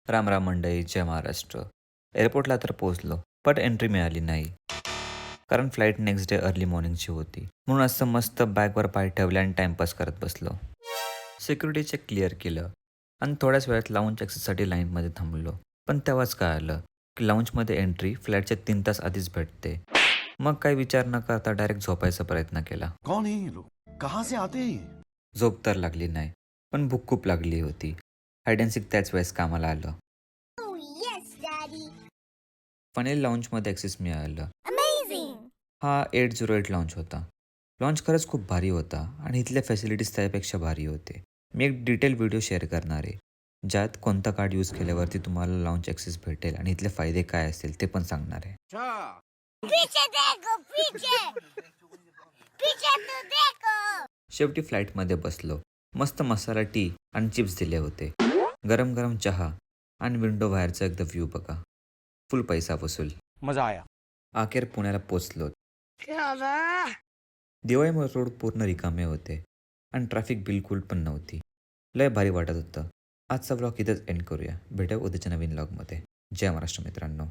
राम राम मंडळी, जय महाराष्ट्र. एअरपोर्टला तर पोहोचलो, पण एंट्री मिळाली नाही. कारण फ्लाईट नेक्स्ट डे अर्ली मॉर्निंगची होती. म्हणून असं मस्त बॅगवर पाय ठेवले आणि टाइमपास करत बसलो. सिक्युरिटी चेक क्लिअर केलं आणि थोड्याच वेळात लाऊंज ॲक्सेससाठी लाईनमध्ये थांबलो. पण तेव्हाच कळालं की लाऊंजमध्ये एंट्री फ्लाईटच्या 3 तास आधीच भेटते. मग काही विचार न करता डायरेक्ट झोपायचा प्रयत्न केला. कौन है ये लोग? कहाँ से आते हैं ये? झोप तर लागली नाही, पण भूक खूप लागली होती. हाईड अँड सीक त्याच वेळेस कामाला आलं. Oh, yes, Daddy. फायनली लाऊंजमध्ये ॲक्सेस मिळालं. Amazing. हा 808 लॉन्च होता. लॉन्च खरंच खूप भारी होता आणि इथल्या फॅसिलिटीज त्यापेक्षा भारी होते. मी एक डिटेल व्हिडिओ शेअर करणार आहे, ज्यात कोणतं कार्ड यूज केल्यावरती तुम्हाला लॉन्च ॲक्सेस भेटेल आणि इथले फायदे काय असतील ते पण सांगणार आहे. Piche देखो, piche. Piche tu देखो. शेवटी फ्लाईटमध्ये बसलो. मस्त मसाला टी आणि चिप्स दिले होते. गरम गरम चहा आणि विंडो बाहेरचा एकदा व्ह्यू बघा. फुल पैसा वसूल. मजा आया. अखेर पुण्याला पोचलो. दिवाळीमुळे रोड पूर्ण रिकामे होते आणि ट्रॅफिक बिलकुल पण नव्हती. लय भारी वाटत होतं. आजचा व्लॉग इथंच एंड करूया. भेटूया उद्याच्या नवीन व्लॉगमध्ये. जय महाराष्ट्र मित्रांनो.